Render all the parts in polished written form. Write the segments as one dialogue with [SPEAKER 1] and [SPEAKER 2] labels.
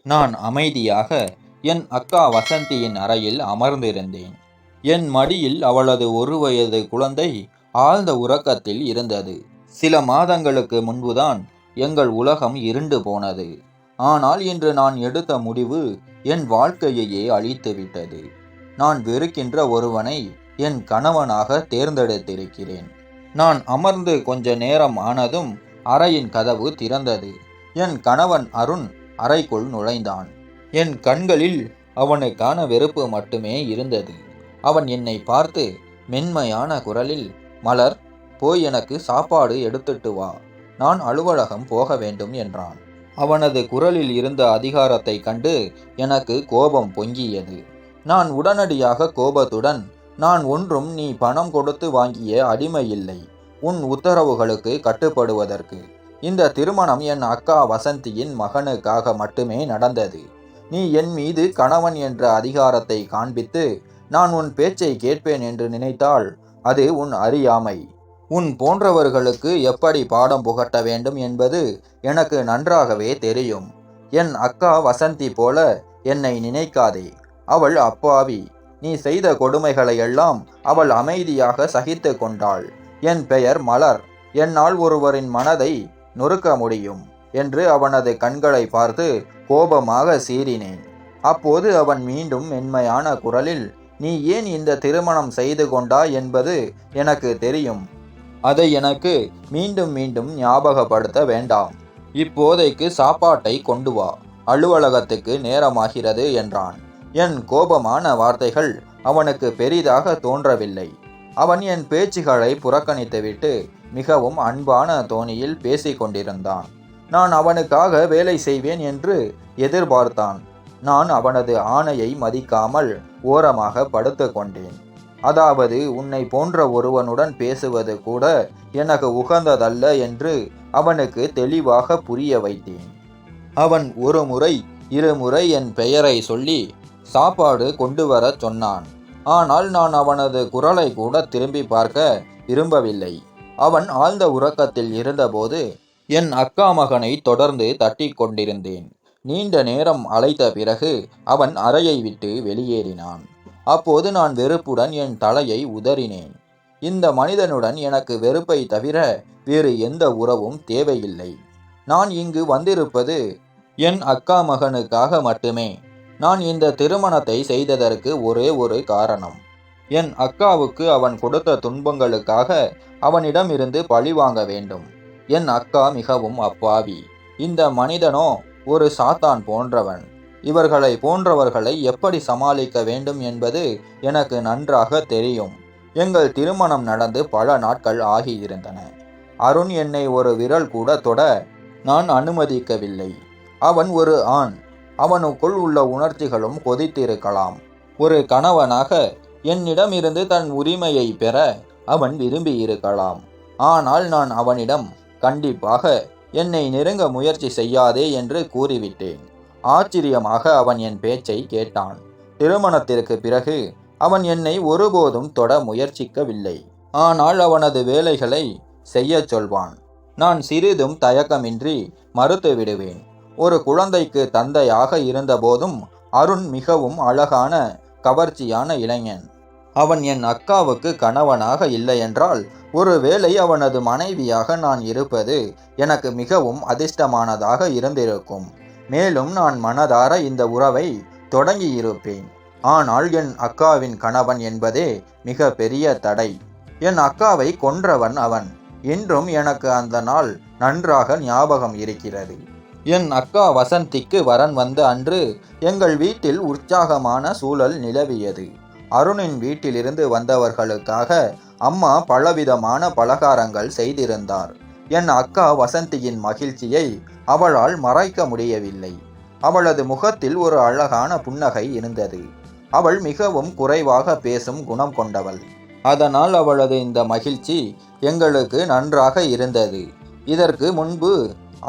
[SPEAKER 1] நான் அமைதியாக என் அக்கா வசந்தியின் அறையில் அமர்ந்திருந்தேன். என் மடியில் அவளது 1 வயது குழந்தை ஆழ்ந்த உறக்கத்தில் இருந்தது. சில மாதங்களுக்கு முன்புதான் எங்கள் உலகம் இருண்டு போனது. ஆனால் இன்று நான் எடுத்த முடிவு என் வாழ்க்கையையே அழித்துவிட்டது. நான் வெறுக்கின்ற ஒருவனை என் கணவனாக தேர்ந்தெடுத்திருக்கிறேன். நான் அமர்ந்து கொஞ்ச நேரம் ஆனதும் அறையின் கதவு திறந்தது. என் கணவன் அருண் அறைக்குள் நுழைந்தான். என் கண்களில் அவனுக்கான வெறுப்பு மட்டுமே இருந்தது. அவன் என்னை பார்த்து மென்மையான குரலில், "மலர், போய் எனக்கு சாப்பாடு எடுத்துட்டு வா, நான் அலுவலகம் போக வேண்டும்" என்றான். அவனது குரலில் இருந்த அதிகாரத்தை கண்டு எனக்கு கோபம் பொங்கியது. நான் உடனடியாக கோபத்துடன், "நான் ஒன்றும் நீ பணம் கொடுத்து வாங்கிய அடிமை இல்லை, உன் உத்தரவுகளுக்கு கட்டுப்படுவதற்கு. இந்த திருமணம் என் அக்கா வசந்தியின் மகனுக்காக மட்டுமே நடந்தது. நீ என் மீது கணவன் என்ற அதிகாரத்தை காண்பித்து நான் உன் பேச்சை கேட்பேன் என்று நினைத்தால் அது உன் அறியாமை. உன் போன்றவர்களுக்கு எப்படி பாடம் புகட்ட வேண்டும் என்பது எனக்கு நன்றாகவே தெரியும். என் அக்கா வசந்தி போல என்னை நினைக்காதே. அவள் அப்பாவி. நீ செய்த கொடுமைகளை எல்லாம் அவள் அமைதியாக சகித்து கொண்டாள். என் பெயர் மலர். என்னால் ஒருவரின் மனதை நொறுக்க முடியும்" என்று அவனது கண்களை பார்த்து கோபமாக சீறினேன். அப்போது அவன் மீண்டும் மென்மையான குரலில், "நீ ஏன் இந்த திருமணம் செய்து கொண்டாய் என்பது எனக்கு தெரியும். அதை எனக்கு மீண்டும் மீண்டும் ஞாபகப்படுத்த வேண்டாம். இப்போதைக்கு சாப்பாட்டை கொண்டு வா, அலுவலகத்துக்கு நேரமாகிறது" என்றான். என் கோபமான வார்த்தைகள் அவனுக்கு பெரிதாக தோன்றவில்லை. அவன் என் பேச்சுகளை புறக்கணித்துவிட்டு மிகவும் அன்பான தோணியில் பேசிக் கொண்டிருந்தான். நான் அவனுக்காக வேலை செய்வேன் என்று எதிர்பார்த்தான். நான் அவனது ஆணையை மதிக்காமல் ஓரமாக படுத்து கொண்டேன். அதாவது, உன்னை போன்ற ஒருவனுடன் பேசுவது கூட எனக்கு உகந்ததல்ல என்று அவனுக்கு தெளிவாக புரிய வைத்தேன். அவன் 1 முறை 2 முறை என் பெயரை சொல்லி சாப்பாடு கொண்டு வரச் சொன்னான். ஆனால் நான் அவனது குரலை கூட திரும்பி பார்க்க விரும்பவில்லை. அவன் ஆழ்ந்த உறக்கத்தில் இருந்தபோது என் அக்கா மகனை தொடர்ந்து தட்டி கொண்டிருந்தேன். நீண்ட நேரம் அழைத்த பிறகு அவன் அறையை விட்டு வெளியேறினான். அப்போது நான் வெறுப்புடன் என் தலையை உதறினேன். இந்த மனிதனுடன் எனக்கு வெறுப்பை தவிர வேறு எந்த உறவும் தேவையில்லை. நான் இங்கு வந்திருப்பது என் அக்கா மகனுக்காக மட்டுமே. நான் இந்த திருமணத்தை செய்ததற்கு ஒரே ஒரு காரணம். என் அக்காவுக்கு அவன் கொடுத்த துன்பங்களுக்காக அவனிடம் இருந்து பழி வாங்க வேண்டும். என் அக்கா மிகவும் அப்பாவி. இந்த மனிதனோ ஒரு சாத்தான் போன்றவன். இவர்களை போன்றவர்களை எப்படி சமாளிக்க வேண்டும் என்பது எனக்கு நன்றாக தெரியும். எங்கள் திருமணம் நடந்து பல நாட்கள் ஆகியிருந்தன. அருண் என்னை ஒரு விரல் கூட தொட நான் அனுமதிக்கவில்லை. அவன் ஒரு ஆண். அவனுக்குள் உள்ள உணர்ச்சிகளும் கொதித்திருக்கலாம். ஒரு கணவனாக என்னிடமிருந்து தன் உரிமையை பெற அவன் விரும்பியிருக்கலாம். ஆனால் நான் அவனிடம் கண்டிப்பாக என்னை நெருங்க முயற்சி செய்யாதே என்று கூறிவிட்டேன். ஆச்சரியமாக அவன் என் பேச்சை கேட்டான். திருமணத்திற்கு பிறகு அவன் என்னை ஒருபோதும் தொட முயற்சிக்கவில்லை. ஆனால் அவனது வேலைகளை செய்யச் சொல்வான். நான் சிறிதும் தயக்கமின்றி மறுத்து விடுவேன். ஒரு குழந்தைக்கு தந்தையாக இருந்தபோதும் அருண் மிகவும் அழகான கவர்ச்சியான இளைஞன். அவன் என் அக்காவுக்கு கணவனாக இல்லையென்றால் ஒருவேளை அவனது மனைவியாக நான் இருப்பது எனக்கு மிகவும் அதிர்ஷ்டமானதாக இருந்திருக்கும். மேலும் நான் மனதார இந்த உறவை தொடங்கியிருப்பேன். ஆனால் என் அக்காவின் கணவன் என்பதே மிக பெரிய தடை. என் அக்காவை கொன்றவன் அவன். இன்றும் எனக்கு அந்த நாள் நன்றாக ஞாபகம் இருக்கிறது. என் அக்கா வசந்திக்கு வரன் வந்த அன்று எங்கள் வீட்டில் உற்சாகமான சூழல் நிலவியது. அருணின் வீட்டிலிருந்து வந்தவர்களுக்காக அம்மா பலவிதமான பலகாரங்கள் செய்திருந்தார். என் அக்கா வசந்தியின் மகிழ்ச்சியை அவளால் மறைக்க முடியவில்லை. அவளது முகத்தில் ஒரு அழகான புன்னகை இருந்தது. அவள் மிகவும் குறைவாக பேசும் குணம் கொண்டவள். அதனால் அவளது இந்த மகிழ்ச்சி எங்களுக்கு நன்றாக இருந்தது. இதற்கு முன்பு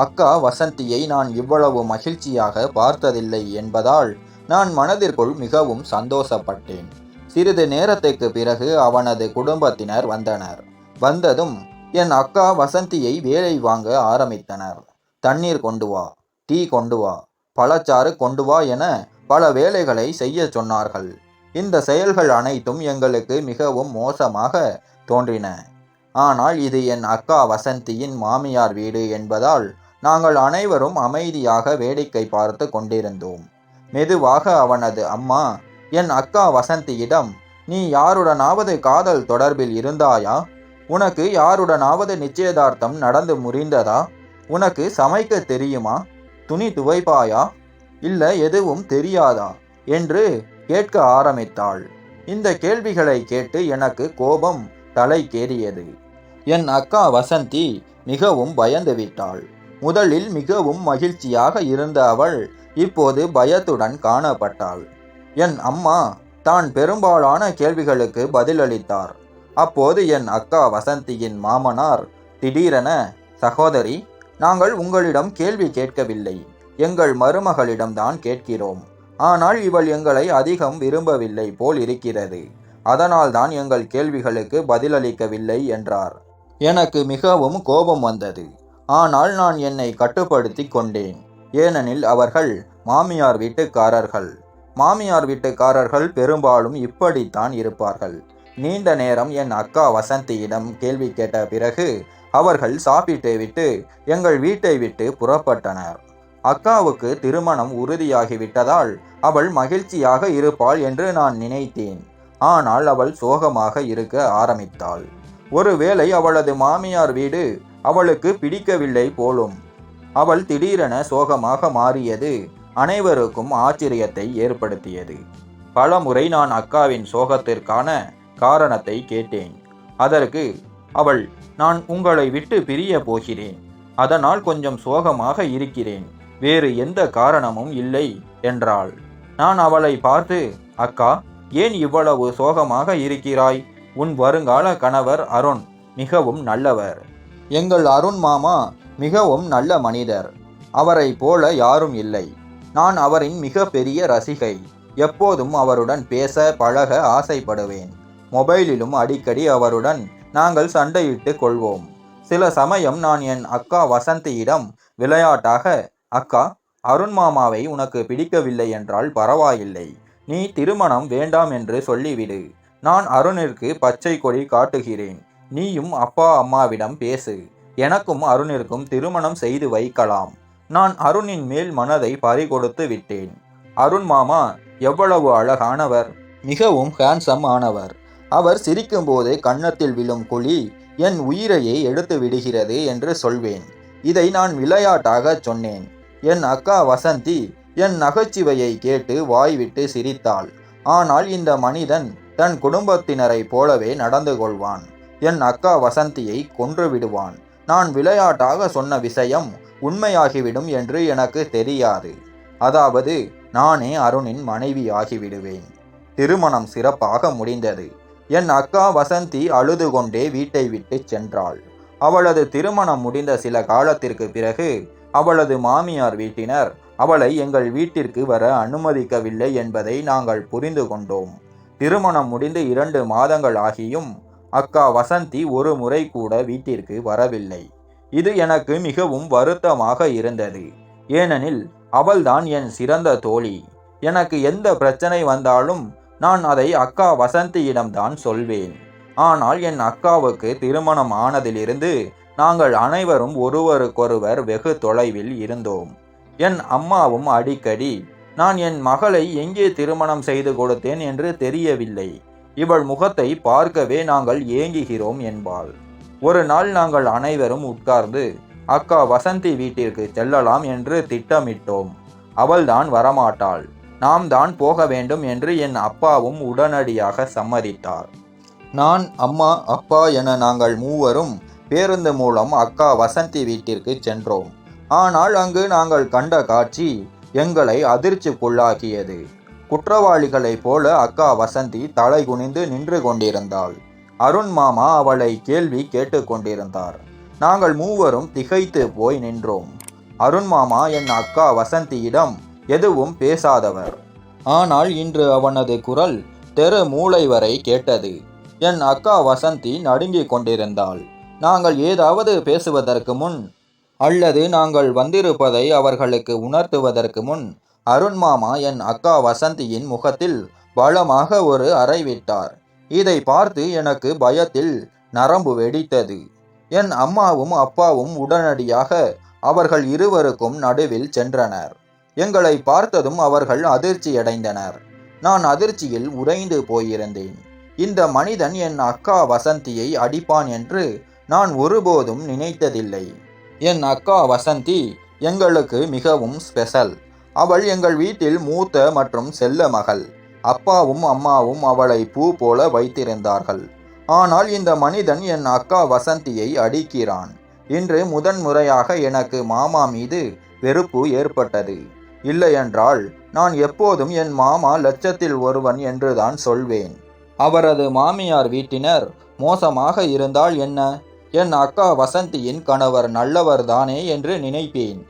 [SPEAKER 1] அக்கா வசந்தியை நான் இவ்வளவு மகிழ்ச்சியாக பார்த்ததில்லை என்பதால் நான் மனதிற்குள் மிகவும் சந்தோஷப்பட்டேன். சிறிது நேரத்துக்கு பிறகு அவனது குடும்பத்தினர் வந்தனர். வந்ததும் என் அக்கா வசந்தியை வேலை வாங்க ஆரம்பித்தனர். "தண்ணீர் கொண்டு வா, டீ கொண்டு வா, பழச்சாறு கொண்டு வா என பல வேலைகளை செய்ய சொன்னார்கள். இந்த செயல்கள் அனைத்தும் எங்களுக்கு மிகவும் மோசமாக தோன்றின. ஆனால் இது என் அக்கா வசந்தியின் மாமியார் வீடு என்பதால் நாங்கள் அனைவரும் அமைதியாக வேடிக்கை பார்த்து கொண்டிருந்தோம். மெதுவாக அவனது அம்மா என் அக்கா வசந்தியிடம், நீ யாருடனாவது காதல் தொடர்பில் இருந்தாயா? உனக்கு யாருடனாவது நிச்சயதார்த்தம் நடந்து முடிந்ததா? உனக்கு சமைக்க தெரியுமா? துணி துவைப்பாயா? இல்ல எதுவும் தெரியாதா என்று கேட்க ஆரம்பித்தாள். இந்த கேள்விகளை கேட்டு எனக்கு கோபம் தலைக்கேறியது. என் அக்கா வசந்தி மிகவும் பயந்து விட்டாள். முதலில் மிகவும் மகிழ்ச்சியாக இருந்த அவள் இப்போது பயத்துடன் காணப்பட்டாள். என் அம்மா தான் பெரும்பாலான கேள்விகளுக்கு பதிலளித்தார். அப்போது என் அக்கா வசந்தியின் மாமனார் திடீரென, சகோதரி, நாங்கள் உங்களிடம் கேள்வி கேட்கவில்லை, எங்கள் மருமகளிடம்தான் கேட்கிறோம். ஆனால் இவள் எங்களை அதிகம் விரும்பவில்லை போல் இருக்கிறது. அதனால்தான் எங்கள் கேள்விகளுக்கு பதிலளிக்கவில்லை என்றார். எனக்கு மிகவும் கோபம் வந்தது. ஆனால் நான் என்னை கட்டுப்படுத்தி கொண்டேன். ஏனெனில் அவர்கள் மாமியார் வீட்டுக்காரர்கள். மாமியார் வீட்டுக்காரர்கள் பெரும்பாலும் இப்படித்தான் இருப்பார்கள். நீண்ட நேரம் என் அக்கா வசந்தியிடம் கேள்வி கேட்ட பிறகு அவர்கள் சாப்பிட்டு விட்டு எங்கள் வீட்டை விட்டு புறப்பட்டனர். அக்காவுக்கு திருமணம் உறுதியாகிவிட்டதால் அவள் மகிழ்ச்சியாக இருப்பாள் என்று நான் நினைத்தேன். ஆனால் அவள் சோகமாக இருக்க ஆரம்பித்தாள். ஒருவேளை அவளது மாமியார் வீடு அவளுக்கு பிடிக்கவில்லை போலும். அவள் திடீரென சோகமாக மாறியது அனைவருக்கும் ஆச்சரியத்தை ஏற்படுத்தியது. பலமுறை நான் அக்காவின் சோகத்திற்கான காரணத்தை கேட்டேன். அதற்கு அவள், நான் உங்களை விட்டு பிரிய போகிறேன், அதனால் கொஞ்சம் சோகமாக இருக்கிறேன், வேறு எந்த காரணமும் இல்லை என்றாள். நான் அவளை பார்த்து, அக்கா, ஏன் இவ்வளவு சோகமாக இருக்கிறாய்? உன் வருங்கால கணவர் அருண் மிகவும் நல்லவர். எங்கள் அருண் மாமா மிகவும் நல்ல மனிதர். அவரை போல யாரும் இல்லை. நான் அவரின் மிக பெரிய ரசிகை. எப்போதும் அவருடன் பேச பழக ஆசைப்படுவேன். மொபைலிலும் அடிக்கடி அவருடன் நாங்கள் சண்டையிட்டு கொள்வோம். சில சமயம் நான் என் அக்கா வசந்தியிடம் விளையாட்டாக, அக்கா, அருண் மாமாவை உனக்கு பிடிக்கவில்லை என்றால் பரவாயில்லை, நீ திருமணம் வேண்டாம் என்று சொல்லிவிடு. நான் அருணிற்கு பச்சை கொடி காட்டுகிறேன். நீயும் அப்பா அம்மாவிடம் பேசு. எனக்கும் அருணிற்கும் திருமணம் செய்து வைக்கலாம். நான் அருணின் மேல் மனதை பறிகொடுத்து விட்டேன். அருண் மாமா எவ்வளவு அழகானவர், மிகவும் ஹேண்ட்ஸம் ஆனவர். அவர் சிரிக்கும்போது கன்னத்தில் விழும் குழி என் உயிரையே எடுத்து விடுகிறது என்று சொல்வேன். இதை நான் விளையாட்டாக சொன்னேன். என் அக்கா வசந்தி என் நகைச்சுவையை கேட்டு வாய்விட்டு சிரித்தாள். ஆனால் இந்த மனிதன் தன் குடும்பத்தினரை போலவே நடந்து கொள்வான். என் அக்கா வசந்தியை கொன்று விடுவான். நான் விளையாட்டாக சொன்ன விஷயம் உண்மையாகிவிடும் என்று எனக்கு தெரியாது. அதாவது நானே அருணின் மனைவி ஆகிவிடுவேன். திருமணம் சிறப்பாக முடிந்தது. என் அக்கா வசந்தி அழுது கொண்டே வீட்டை விட்டு சென்றாள். அவளது திருமணம் முடிந்த சில காலத்திற்கு பிறகு அவளது மாமியார் வீட்டினர் அவளை எங்கள் வீட்டிற்கு வர அனுமதிக்கவில்லை என்பதை நாங்கள் புரிந்து கொண்டோம். திருமணம் முடிந்து 2 மாதங்கள் ஆகியும் அக்கா வசந்தி ஒரு முறை கூட வீட்டிற்கு வரவில்லை. இது எனக்கு மிகவும் வருத்தமாக இருந்தது. ஏனெனில் அவள்தான் என் சிறந்த தோழி. எனக்கு எந்த பிரச்சனை வந்தாலும் நான் அதை அக்கா வசந்தியிடம்தான் சொல்வேன். ஆனால் என் அக்காவுக்கு திருமணம் ஆனதிலிருந்து நாங்கள் அனைவரும் ஒருவருக்கொருவர் வெகு தொலைவில் இருந்தோம். என் அம்மாவும் அடிக்கடி, நான் என் மகளை எங்கே திருமணம் செய்து கொடுத்தேன் என்று தெரியவில்லை, இவள் முகத்தை பார்க்கவே நாங்கள் ஏங்குகிறோம் என்பாள். ஒரு நாள் நாங்கள் அனைவரும் உட்கார்ந்து அக்கா வசந்தி வீட்டிற்கு செல்லலாம் என்று திட்டமிட்டோம். அவள்தான் வரமாட்டாள், நாம் தான் போக வேண்டும் என்று என் அப்பாவும் உடனடியாக சம்மதித்தார். நான், அம்மா, அப்பா என நாங்கள் மூவரும் பேருந்து மூலம் அக்கா வசந்தி வீட்டிற்கு சென்றோம். ஆனால் அங்கு நாங்கள் கண்ட காட்சி எங்களை அதிர்ச்சிக்குள்ளாக்கியது. குற்றவாளிகளைப் போல அக்கா வசந்தி தலை குனிந்து நின்று கொண்டிருந்தாள். அருண் மாமா அவளை கேள்வி கேட்டு கொண்டிருந்தார். நாங்கள் மூவரும் திகைத்து போய் நின்றோம். அருண் மாமா என் அக்கா வசந்தியிடம் எதுவும் பேசாதவர். ஆனால் இன்று அவனது குரல் தெரு மூளை வரை கேட்டது. என் அக்கா வசந்தி நடுங்கிக் கொண்டிருந்தாள். நாங்கள் ஏதாவது பேசுவதற்கு முன், அல்லது நாங்கள் வந்திருப்பதை அவர்களுக்கு உணர்த்துவதற்கு முன் அருண் மாமா என் அக்கா வசந்தியின் முகத்தில் பலமாக ஒரு அறை விட்டார். இதை பார்த்து எனக்கு பயத்தில் நரம்பு வெடித்தது. என் அம்மாவும் அப்பாவும் உடனடியாக அவர்கள் இருவருக்கும் நடுவில் சென்றனர். எங்களை பார்த்ததும் அவர்கள் அதிர்ச்சியடைந்தனர். நான் அதிர்ச்சியில் உறைந்து போயிருந்தேன். இந்த மனிதன் என் அக்கா வசந்தியை அடிப்பான் என்று நான் ஒருபோதும் நினைத்ததில்லை. என் அக்கா வசந்தி எங்களுக்கு மிகவும் ஸ்பெஷல். அவள் எங்கள் வீட்டில் மூத்த மற்றும் செல்ல மகள். அப்பாவும் அம்மாவும் அவளை பூ போல வைத்திருந்தார்கள். ஆனால் இந்த மனிதன் என் அக்கா வசந்தியை அடிக்கிறான். இன்று முதன்முறையாக எனக்கு மாமா மீது வெறுப்பு ஏற்பட்டது. இல்லையென்றால் நான் எப்போதும் என் மாமா லட்சத்தில் ஒருவன் என்றுதான் சொல்வேன். அவரது மாமியார் வீட்டினர் மோசமாக இருந்தால் என்ன, என் அக்கா வசந்தியின் கணவர் நல்லவர் தானே என்று நினைப்பேன்.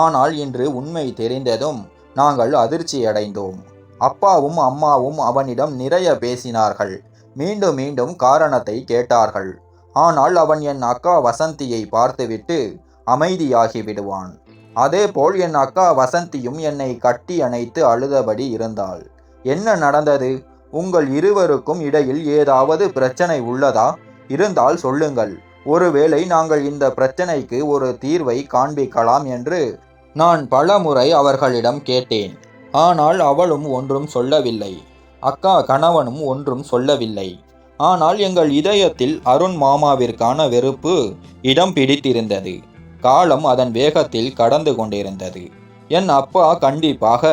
[SPEAKER 1] ஆனால் இன்று உண்மை தெரிந்ததும் நாங்கள் அதிர்ச்சியடைந்தோம். அப்பாவும் அம்மாவும் அவனிடம் நிறைய பேசினார்கள். மீண்டும் மீண்டும் காரணத்தை கேட்டார்கள். ஆனால் அவன் என் அக்கா வசந்தியை பார்த்துவிட்டு அமைதியாகி விடுவான். அதேபோல் என் அக்கா வசந்தியும் என்னை கட்டி அணைத்து அழுதபடி இருந்தாள். என்ன நடந்தது? உங்கள் இருவருக்கும் இடையில் ஏதாவது பிரச்சனை உள்ளதா? இருந்தால் சொல்லுங்கள். ஒருவேளை நாங்கள் இந்த பிரச்சனைக்கு ஒரு தீர்வை காண்பிக்கலாம் என்று நான் பலமுறை அவர்களிடம் கேட்டேன். ஆனால் அவளும் ஒன்றும் சொல்லவில்லை. அக்கா கணவனும் ஒன்றும் சொல்லவில்லை. ஆனால் எங்கள் இதயத்தில் அருண் மாமாவிற்கான வெறுப்பு இடம் பிடித்திருந்தது. காலம் அதன் வேகத்தில் கடந்து கொண்டிருந்தது. என் அப்பா கண்டிப்பாக,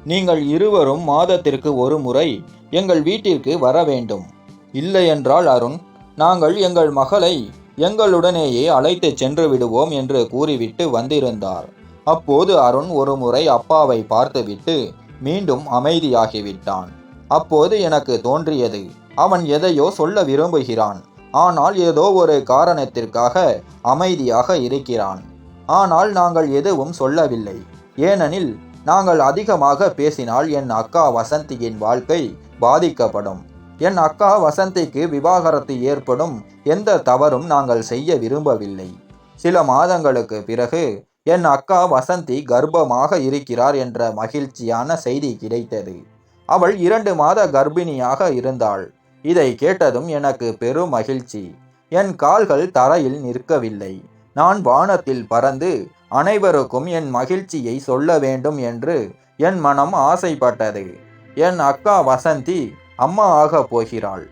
[SPEAKER 1] நீங்கள் இருவரும் மாதத்திற்கு ஒரு முறை எங்கள் வீட்டிற்கு வர வேண்டும். இல்லையென்றால் அருண், நாங்கள் எங்கள் மகளை எங்களுடனேயே அழைத்து சென்று விடுவோம் என்று கூறிவிட்டு வந்திருந்தார். அப்போது அருண் ஒரு முறை அப்பாவை பார்த்துவிட்டு மீண்டும் அமைதியாகிவிட்டான். அப்போது எனக்கு தோன்றியது, அவன் எதையோ சொல்ல விரும்புகிறான். ஆனால் ஏதோ ஒரு காரணத்திற்காக அமைதியாக இருக்கிறான். ஆனால் நாங்கள் எதுவும் சொல்லவில்லை. ஏனெனில் நாங்கள் அதிகமாக பேசினால் என் அக்கா வசந்தியின் வாழ்க்கை பாதிக்கப்படும். என் அக்கா வசந்திக்கு விவாகரத்து ஏற்படும் எந்த தவறும் நாங்கள் செய்ய விரும்பவில்லை. சில மாதங்களுக்கு பிறகு என் அக்கா வசந்தி கர்ப்பமாக இருக்கிறார் என்ற மகிழ்ச்சியான செய்தி கிடைத்தது. அவள் 2 மாத கர்ப்பிணியாக இருந்தாள். இதை கேட்டதும் எனக்கு பெரும் மகிழ்ச்சி. என் கால்கள் தரையில் நிற்கவில்லை. நான் வானத்தில் பறந்து அனைவருக்கும் என் மகிழ்ச்சியை சொல்ல வேண்டும் என்று என் மனம் ஆசைப்பட்டது. என் அக்கா வசந்தி அம்மா ஆக போகிறாள்.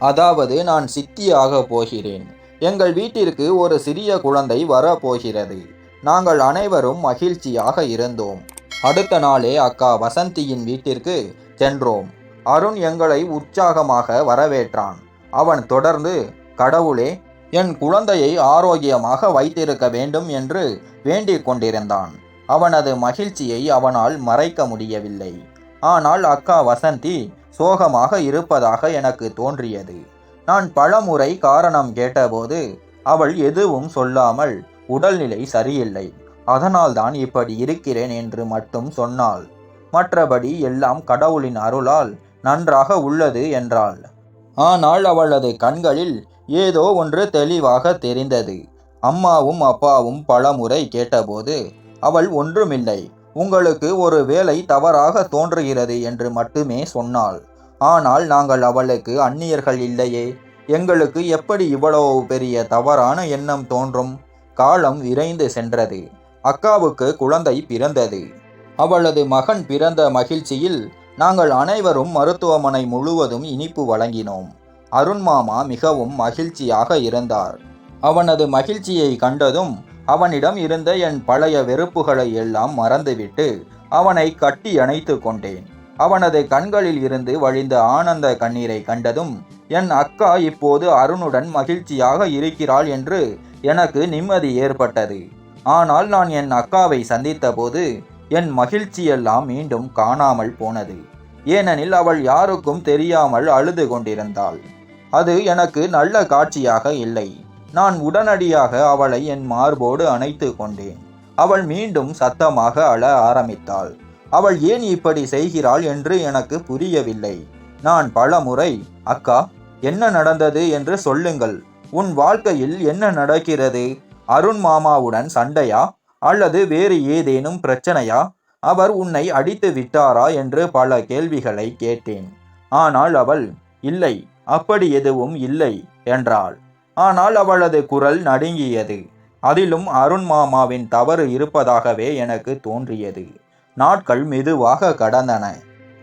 [SPEAKER 1] அதாவது நான் சித்தி ஆக போகிறேன். எங்கள் வீட்டிற்கு ஒரு சிறிய குழந்தை வரப்போகிறது. நாங்கள் அனைவரும் மகிழ்ச்சியாக இருந்தோம். அடுத்த நாளே அக்கா வசந்தியின் வீட்டிற்கு சென்றோம். அருண் எங்களை உற்சாகமாக வரவேற்றான். அவன் தொடர்ந்து, கடவுளே, என் குழந்தையை ஆரோக்கியமாக வைத்திருக்க வேண்டும் என்று வேண்டிக் கொண்டிருந்தான். அவனது மகிழ்ச்சியை அவனால் மறைக்க முடியவில்லை. ஆனால் அக்கா வசந்தி சோகமாக இருப்பதாக எனக்கு தோன்றியது. நான் பலமுறை காரணம் கேட்டபோது அவள் எதுவும் சொல்லாமல் உடல்நிலை சரியில்லை, அதனால்தான் இப்படி இருக்கிறேன் என்று மட்டும் சொன்னாள். மற்றபடி எல்லாம் கடவுளின் அருளால் நன்றாக உள்ளது என்றாள். ஆனால் அவளது கண்களில் ஏதோ ஒன்று தெளிவாக தெரிந்தது. அம்மாவும் அப்பாவும் பலமுறை கேட்டபோது அவள் ஒன்றுமில்லை, உங்களுக்கு ஒரு வேளை தவறாக தோன்றுகிறது என்று மட்டுமே சொன்னாள். ஆனால் நாங்கள் அவளுக்கு அந்நியர்கள் இல்லையே. எங்களுக்கு எப்படி இவ்வளவு பெரிய தவறான எண்ணம் தோன்றும்? காலம் விரைந்து சென்றது. அக்காவுக்கு குழந்தை பிறந்தது. அவளது மகன் பிறந்த மகிழ்ச்சியில் நாங்கள் அனைவரும் மருத்துவமனை முழுவதும் இனிப்பு வழங்கினோம். அருண் மாமா மிகவும் மகிழ்ச்சியாக இருந்தார். அவனது மகிழ்ச்சியை கண்டதும் அவனிடம் இருந்த என் பழைய வெறுப்புகளை எல்லாம் மறந்துவிட்டு அவனை கட்டி அணைத்து கொண்டேன். அவனது கண்களில் இருந்து வழிந்த ஆனந்த கண்ணீரை கண்டதும் என் அக்கா இப்போது அருணுடன் மகிழ்ச்சியாக இருக்கிறாள் என்று எனக்கு நிம்மதி ஏற்பட்டது. ஆனால் நான் என் அக்காவை சந்தித்த போது என் மகிழ்ச்சியெல்லாம் மீண்டும் காணாமல் போனது. ஏனெனில் அவள் யாருக்கும் தெரியாமல் அழுது கொண்டிருந்தாள். அது எனக்கு நல்ல காட்சியாக இல்லை. நான் உடனடியாக அவளை என் மார்போடு அணைத்து கொண்டேன். அவள் மீண்டும் சத்தமாக அழ ஆரம்பித்தாள். அவள் ஏன் இப்படி செய்கிறாள் என்று எனக்கு புரியவில்லை. நான் பலமுறை, அக்கா, என்ன நடந்தது என்று சொல்லுங்கள், உன் வாழ்க்கையில் என்ன நடக்கிறது? அருண் மாமாவுடன் சண்டையா அல்லது வேறு ஏதேனும் பிரச்சனையா? அவர் உன்னை அடித்து விட்டாரா என்று பல கேள்விகளை கேட்டேன். ஆனால் அவள் இல்லை, அப்படி எதுவும் இல்லை என்றாள். ஆனால் அவளது குரல் நடுங்கியது. அதிலும் அருண் மாமாவின் தவறு இருப்பதாகவே எனக்கு தோன்றியது. நாட்கள் மெதுவாக கடந்தன.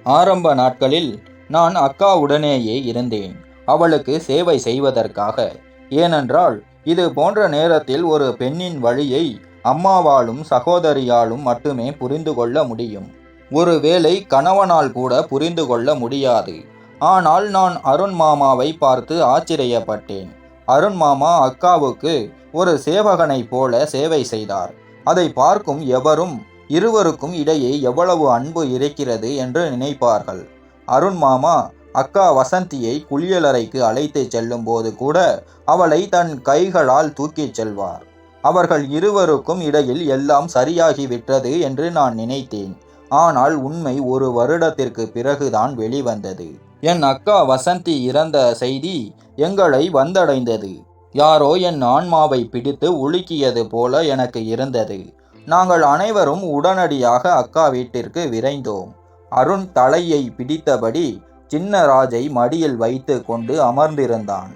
[SPEAKER 1] ஆரம்ப நாட்களில் நான் அக்காவுடனேயே இருந்தேன், அவளுக்கு சேவை செய்வதற்காக. ஏனென்றால் இது போன்ற நேரத்தில் ஒரு பெண்ணின் வழியை அம்மாவாலும் சகோதரியாலும் மட்டுமே புரிந்து கொள்ள முடியும். ஒருவேளை கணவனால் கூட புரிந்து கொள்ள முடியாது. ஆனால் நான் அருண் மாமாவை பார்த்து ஆச்சரியப்பட்டேன். அருண் மாமா அக்காவுக்கு ஒரு சேவகனைப் போல சேவை செய்தார். அதை பார்க்கும் எவரும் இருவருக்கும் இடையே எவ்வளவு அன்பு இருக்கிறது என்று நினைப்பார்கள். அருண் மாமா அக்கா வசந்தியை குளியலறைக்கு அழைத்து செல்லும் போது கூட அவளை தன் கைகளால் தூக்கிச் செல்வார். அவர்கள் இருவருக்கும் இடையில் எல்லாம் சரியாகிவிட்டது என்று நான் நினைத்தேன். ஆனால் உண்மை ஒரு வருடத்திற்கு பிறகுதான் வெளிவந்தது. என் அக்கா வசந்தி இறந்த செய்தி எங்களை வந்தடைந்தது. யாரோ என் ஆன்மாவை பிடித்து உலுக்கியது போல எனக்கு இருந்தது. நாங்கள் அனைவரும் உடனடியாக அக்கா வீட்டிற்கு விரைந்தோம். அருண் தலையை பிடித்தபடி சின்ன ராஜை மடியில் வைத்து கொண்டு அமர்ந்திருந்தான்.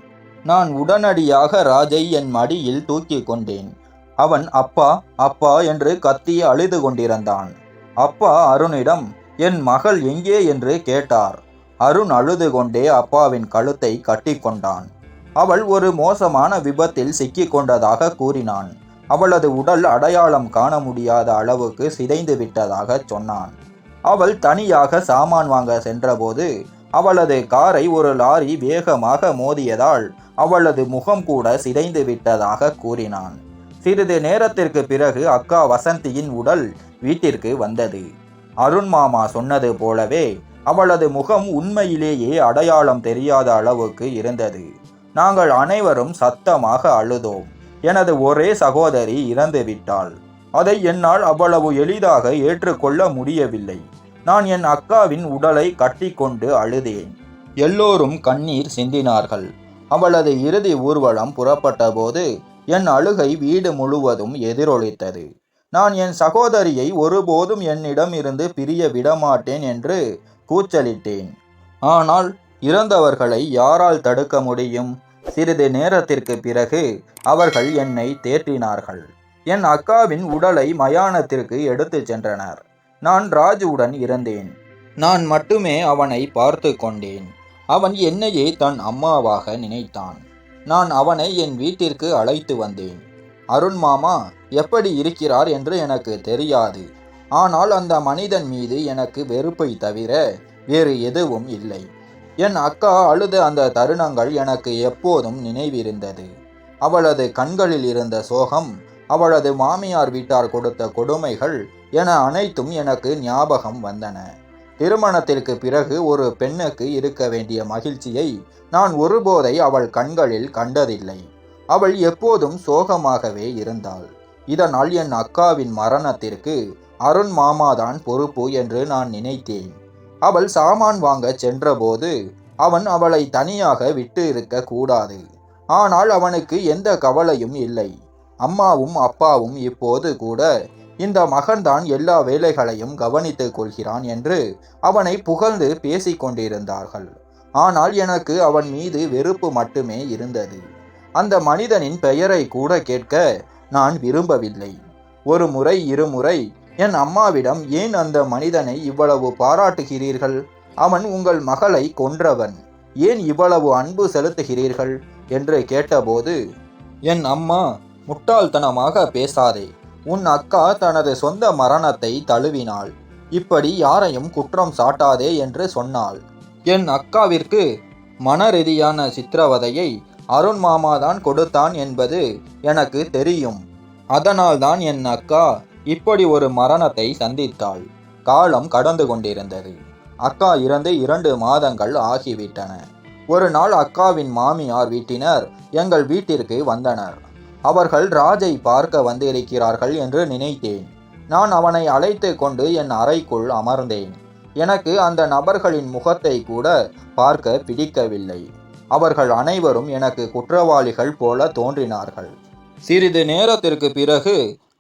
[SPEAKER 1] நான் உடனடியாக ராஜை என் மடியில் தூக்கி கொண்டேன். அவன் அப்பா அப்பா என்று கத்தி அழுது கொண்டிருந்தான். அப்பா அருணிடம் என் மகள் எங்கே என்று கேட்டார். அருண் அழுது கொண்டே அப்பாவின் கழுத்தை கட்டி கொண்டான். அவள் ஒரு மோசமான விபத்தில் சிக்கிக் கொண்டதாக கூறினான். அவளது உடல் அடையாளம் காண முடியாத அளவுக்கு சிதைந்து விட்டதாக சொன்னான். அவள் தனியாக சாமான் வாங்க சென்றபோது அவளது காரை ஒரு லாரி வேகமாக மோதியதால் அவளது முகம் கூட சிதைந்து விட்டதாக கூறினான். சிறிது நேரத்திற்கு பிறகு அக்கா வசந்தியின் உடல் வீட்டிற்கு வந்தது. அருண் மாமா சொன்னது போலவே அவளது முகம் உண்மையிலேயே அடையாளம் தெரியாத அளவுக்கு இருந்தது. நாங்கள் அனைவரும் சத்தமாக அழுதோம். எனது ஒரே சகோதரி இறந்து விட்டாள். அதை என்னால் அவ்வளவு எளிதாக ஏற்றுக்கொள்ள முடியவில்லை. நான் என் அக்காவின் உடலை கட்டி கொண்டு அழுதேன். எல்லோரும் கண்ணீர் சிந்தினார்கள். அவளது இறுதி ஊர்வலம் புறப்பட்ட போது என் அழுகை வீடு முழுவதும் எதிரொலித்தது. நான் என் சகோதரியை ஒருபோதும் என்னிடம் இருந்து பிரிய விடமாட்டேன் என்று கூச்சலிட்டேன். ஆனால் இறந்தவர்களை யாரால் தடுக்க முடியும்? சிறிது நேரத்திற்கு பிறகு அவர்கள் என்னை தேற்றினார்கள். என் அக்காவின் உடலை மயானத்திற்கு எடுத்து சென்றனர். நான் ராஜுவுடன் இருந்தேன். நான் மட்டுமே அவனை பார்த்து கொண்டேன். அவன் என்னையே தன் அம்மாவாக நினைத்தான். நான் அவனை என் வீட்டிற்கு அழைத்து வந்தேன். அருண் மாமா எப்படி இருக்கிறார் என்று எனக்கு தெரியாது. ஆனால் அந்த மனிதன் மீது எனக்கு வெறுப்பை தவிர வேறு எதுவும் இல்லை. என் அக்கா அழுத அந்த தருணங்கள் எனக்கு எப்போதும் நினைவிருந்தது. அவளது கண்களில் இருந்த சோகம், அவளது மாமியார் வீட்டார் கொடுத்த கொடுமைகள் என அனைத்தும் எனக்கு ஞாபகம் வந்தன. திருமணத்திற்கு பிறகு ஒரு பெண்ணுக்கு இருக்க வேண்டிய மகிழ்ச்சியை நான் ஒருபோதை அவள் கண்களில் கண்டதில்லை. அவள் எப்போதும் சோகமாகவே இருந்தாள். இதனால் என் அக்காவின் மரணத்திற்கு அருண் மாமாதான் பொறுப்பு என்று நான் நினைத்தேன். அவள் சாமான் வாங்க சென்றபோது அவன் அவளை தனியாக விட்டு இருக்க கூடாது. ஆனால் அவனுக்கு எந்த கவலையும் இல்லை. அம்மாவும் அப்பாவும் இப்போது கூட இந்த மகன்தான் எல்லா வேலைகளையும் கவனித்துக் கொள்கிறான் என்று அவனை புகழ்ந்து பேசிக் கொண்டிருந்தார்கள். ஆனால் எனக்கு அவன் மீது வெறுப்பு மட்டுமே இருந்தது. அந்த மனிதனின் பெயரை கூட கேட்க நான் விரும்பவில்லை. ஒரு முறை இருமுறை என் அம்மாவிடம் ஏன் அந்த மனிதனை இவ்வளவு பாராட்டுகிறீர்கள்? அவன் உங்கள் மகளை கொன்றவன். ஏன் இவ்வளவு அன்பு செலுத்துகிறீர்கள் என்று கேட்டபோது என் அம்மா முட்டாள்தனமாக பேசாதே. உன் அக்கா தனது சொந்த மரணத்தை தழுவினாள். இப்படி யாரையும் குற்றம் சாட்டாதே என்று சொன்னாள். என் அக்காவிற்கு மனரீதியான சித்திரவதையை அருண் மாமாதான் கொடுத்தான் என்பது எனக்கு தெரியும். அதனால்தான் என் அக்கா இப்படி ஒரு மரணத்தை சந்தித்தாள். காலம் கடந்து கொண்டிருந்தது. அக்கா இறந்து 2 மாதங்கள் ஆகிவிட்டன. ஒரு நாள் அக்காவின் மாமியார் வீட்டினர் எங்கள் வீட்டிற்கு வந்தனர். அவர்கள் ராஜை பார்க்க வந்திருக்கிறார்கள் என்று நினைத்தேன். நான் அவனை அழைத்து கொண்டு என் அறைக்குள் அமர்ந்தேன். எனக்கு அந்த நபர்களின் முகத்தை கூட பார்க்க பிடிக்கவில்லை. அவர்கள் அனைவரும் எனக்கு குற்றவாளிகள் போல தோன்றினார்கள். சிறிது நேரத்திற்கு பிறகு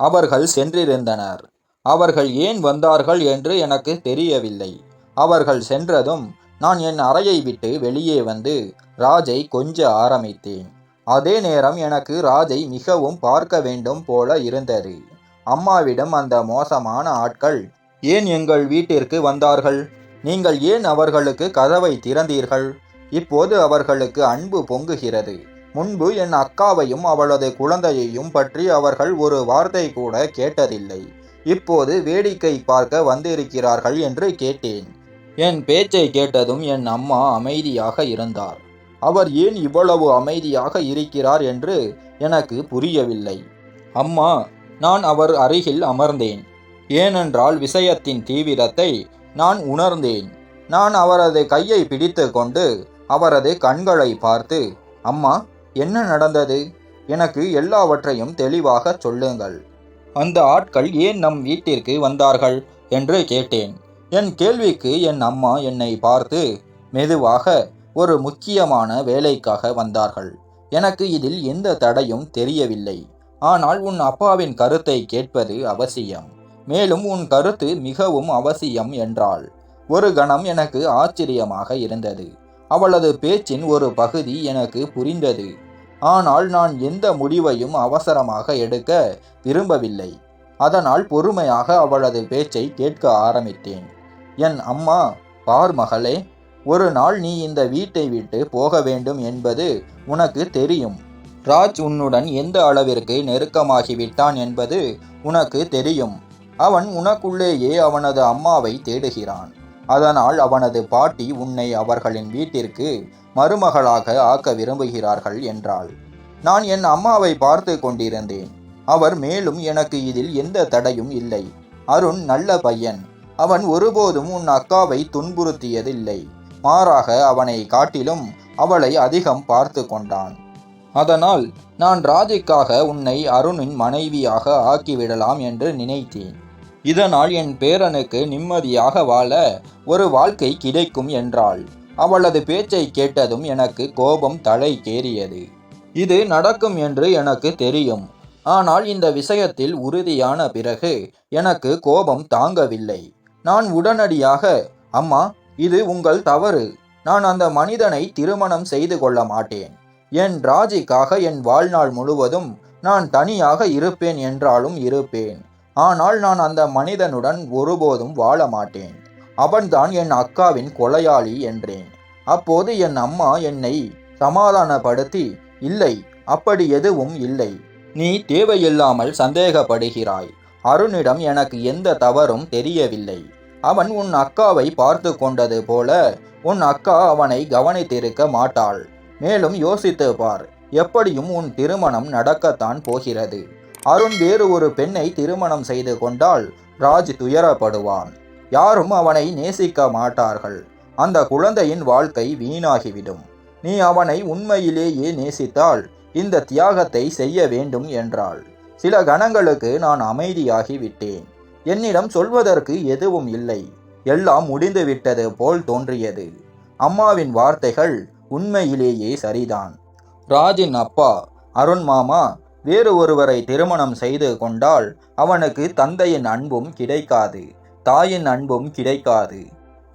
[SPEAKER 1] அவர்கள் சென்றிருந்தனர். அவர்கள் ஏன் வந்தார்கள் என்று எனக்கு தெரியவில்லை. அவர்கள் சென்றதும் நான் என் அறையை விட்டு வெளியே வந்து ராஜை கொஞ்ச ஆரம்பித்தேன். அதே நேரம் எனக்கு ராஜை மிகவும் பார்க்க வேண்டும் போல இருந்தது. அம்மாவிடம் அந்த மோசமான ஆட்கள் ஏன் எங்கள் வீட்டிற்கு வந்தார்கள்? நீங்கள் ஏன் அவர்களுக்கு கதவை திறந்தீர்கள்? இப்போது அவர்களுக்கு அன்பு பொங்குகிறது. முன்பு என் அக்காவையும் அவளது குழந்தையையும் பற்றி அவர்கள் ஒரு வார்த்தை கூட கேட்டதில்லை. இப்போது வேடிக்கை பார்க்க வந்திருக்கிறார்கள் என்று கேட்டேன். என் பேச்சை கேட்டதும் என் அம்மா அமைதியாக இருந்தார். அவர் ஏன் இவ்வளவு அமைதியாக இருக்கிறார் என்று எனக்கு புரியவில்லை. அம்மா, நான் அவர் அருகில் அமர்ந்தேன். ஏனென்றால் விஷயத்தின் தீவிரத்தை நான் உணர்ந்தேன். நான் அவரது கையை பிடித்து கொண்டு அவரது கண்களை பார்த்து, அம்மா, என்ன நடந்தது? எனக்கு எல்லாவற்றையும் தெளிவாக சொல்லுங்கள். அந்த ஆட்கள் ஏன் நம் வீட்டிற்கு வந்தார்கள் என்று கேட்டேன். என் கேள்விக்கு என் அம்மா என்னை பார்த்து மெதுவாக, ஒரு முக்கியமான வேலைக்காக வந்தார்கள். எனக்கு இதில் எந்த தடையும் தெரியவில்லை. ஆனால் உன் அப்பாவின் கருத்தை கேட்பது அவசியம். மேலும் உன் கருத்து மிகவும் அவசியம் என்றாள். ஒரு கணம் எனக்கு ஆச்சரியமாக இருந்தது. அவளது பேச்சின் ஒரு பகுதி எனக்கு புரிந்தது. ஆனால் நான் எந்த முடிவையும் அவசரமாக எடுக்க விரும்பவில்லை. அதனால் பொறுமையாக அவளது பேச்சை கேட்க ஆரம்பித்தேன். என் அம்மா, பார் மகளே, ஒரு நாள் நீ இந்த வீட்டை விட்டு போக வேண்டும் என்பது உனக்கு தெரியும். ராஜ் உன்னுடன் எந்த அளவிற்கு நெருக்கமாகிவிட்டான் என்பது உனக்கு தெரியும். அவன் உனக்குள்ளேயே அவனது அம்மாவை தேடுகிறான். அதனால் அவனது பாட்டி உன்னை அவர்களின் வீட்டிற்கு மருமகளாக ஆக்க விரும்புகிறார்கள் என்றாள். நான் என் அம்மாவை பார்த்து கொண்டிருந்தேன். அவர் மேலும், எனக்கு இதில் எந்த தடையும் இல்லை. அருண் நல்ல பையன். அவன் ஒருபோதும் உன் அக்காவை துன்புறுத்தியதில்லை. மாறாக அவனை காட்டிலும் அவளை அதிகம் பார்த்து கொண்டான். அதனால் நான் ராஜுக்காக உன்னை அருணின் மனைவியாக ஆக்கிவிடலாம் என்று நினைத்தேன். இதனால் என் பேரனுக்கு நிம்மதியாக வாழ ஒரு வாழ்க்கை கிடைக்கும் என்றாள். அவளது பேச்சை கேட்டதும் எனக்கு கோபம் தலைக்கேறியது. இது நடக்கும் என்று எனக்கு தெரியும். ஆனால் இந்த விஷயத்தில் உறுதியான பிறகு எனக்கு கோபம் தாங்கவில்லை. நான் உடனடியாக, அம்மா, இது உங்கள் தவறு. நான் அந்த மனிதனை திருமணம் செய்து கொள்ள மாட்டேன். என் ராஜிக்காக என் வாழ்நாள் முழுவதும் நான் தனியாக இருப்பேன் என்றாலும் இருப்பேன். ஆனால் நான் அந்த மனிதனுடன் ஒருபோதும் வாழ மாட்டேன். அவன்தான் என் அக்காவின் கொலையாளி என்றேன். அப்போது என் அம்மா என்னை சமாதானப்படுத்தி, இல்லை, அப்படி எதுவும் இல்லை. நீ தேவையில்லாமல் சந்தேகப்படுகிறாய். அருணிடம் எனக்கு எந்த தவறும் தெரியவில்லை. அவன் உன் அக்காவை பார்த்து கொண்டது போல உன் அக்கா அவனை கவனித்திருக்க மாட்டாள். மேலும் யோசித்து பார், எப்படியும் உன் திருமணம் நடக்கத்தான் போகிறது. அருண் வேறு ஒரு பெண்ணை திருமணம் செய்து கொண்டால் ராஜ் துயரப்படுவான். யாரும் அவனை நேசிக்க மாட்டார்கள். அந்த குழந்தையின் வாழ்க்கை வீணாகிவிடும். நீ அவனை உண்மையிலேயே நேசித்தால் இந்த தியாகத்தை செய்ய வேண்டும் என்றாள். சில கணங்களுக்கு நான் அமைதியாகி விட்டேன். என்னிடம் சொல்வதற்கு எதுவும் இல்லை. எல்லாம் முடிந்துவிட்டது போல் தோன்றியது. அம்மாவின் வார்த்தைகள் உண்மையிலேயே சரிதான். ராஜின் அப்பா அருண் மாமா வேறு ஒருவரை திருமணம் செய்து கொண்டால் அவனுக்கு தந்தையின் அன்பும் கிடைக்காது, தாயின் அன்பும் கிடைக்காது.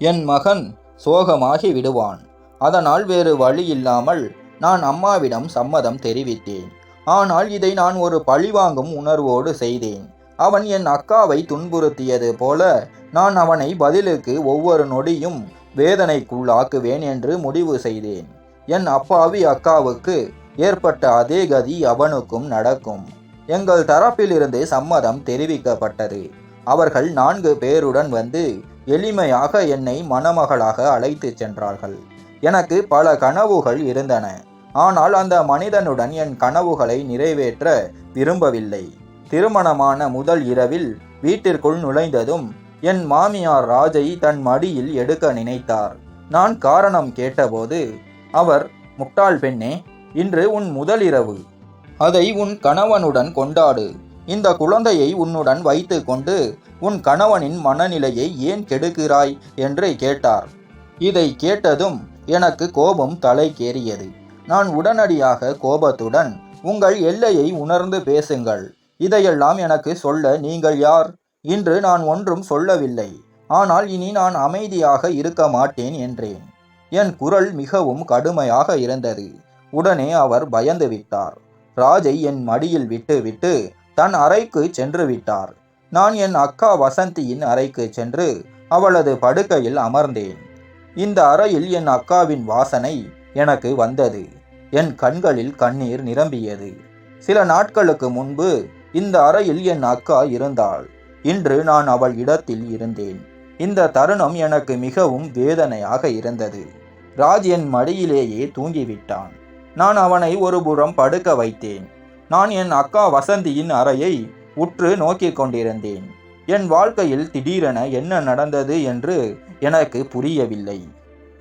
[SPEAKER 1] என் மகன் சோகமாகி விடுவான். அதனால் வேறு வழி இல்லாமல் நான் அம்மாவிடம் சம்மதம் தெரிவித்தேன். ஆனால் இதை நான் ஒரு பழிவாங்கும் உணர்வோடு செய்தேன். அவன் என் அக்காவை துன்புறுத்தியது போல நான் அவனை பதிலுக்கு ஒவ்வொரு நொடியும் வேதனைக்குள்ளாக்குவேன் என்று முடிவு செய்தேன். என் அப்பாவி அக்காவுக்கு ஏற்பட்ட அதே கதி அவனுக்கும் நடக்கும். எங்கள் தரப்பிலிருந்து சம்மதம் தெரிவிக்கப்பட்டது. அவர்கள் 4 பேருடன் வந்து எளிமையாக என்னை மணமகளாக அழைத்து சென்றார்கள். எனக்கு பல கனவுகள் இருந்தன. ஆனால் அந்த மனிதனுடன் என் கனவுகளை நிறைவேற்ற விரும்பவில்லை. திருமணமான முதல் இரவில் வீட்டிற்குள் நுழைந்ததும் என் மாமியார் ராஜை தன் மடியில் எடுக்க நினைத்தார். நான் காரணம் கேட்டபோது அவர், முட்டாள் பெண்ணே, இன்று உன் முதல் இரவு. அதை உன் கணவனுடன் கொண்டாடு. இந்த குழந்தையை உன்னுடன் வைத்து கொண்டு உன் கணவனின் மனநிலையை ஏன் கெடுக்கிறாய் என்று கேட்டார். இதை கேட்டதும் எனக்கு கோபம் தலைக்கேறியது. நான் உடனடியாக கோபத்துடன், உங்கள் எல்லையை உணர்ந்து பேசுங்கள். இதையெல்லாம் எனக்கு சொல்ல நீங்கள் யார்? இன்று நான் ஒன்றும் சொல்லவில்லை. ஆனால் இனி நான் அமைதியாக இருக்க மாட்டேன் என்றேன். என் குரல் மிகவும் கடுமையாக இருந்தது. உடனே அவர் பயந்து விட்டார். ராஜை என் மடியில் விட்டு தன் அறைக்கு சென்று விட்டார். நான் என் அக்கா வசந்தியின் அறைக்கு சென்று அவளது படுக்கையில் அமர்ந்தேன். இந்த அறையில் என் அக்காவின் வாசனை எனக்கு வந்தது. என் கண்களில் கண்ணீர் நிரம்பியது. சில நாட்களுக்கு முன்பு இந்த அறையில் என் அக்கா இருந்தாள். இன்று நான் அவள் இடத்தில் இருந்தேன். இந்த தருணம் எனக்கு மிகவும் வேதனையாக இருந்தது. ராஜ் என் மடியிலேயே தூங்கிவிட்டான். நான் அவனை ஒரு புறம் படுக்க வைத்தேன். நான் என் அக்கா வசந்தியின் அறையை உற்று நோக்கிக் கொண்டிருந்தேன். என் வாழ்க்கையில் திடீரென என்ன நடந்தது என்று எனக்கு புரியவில்லை.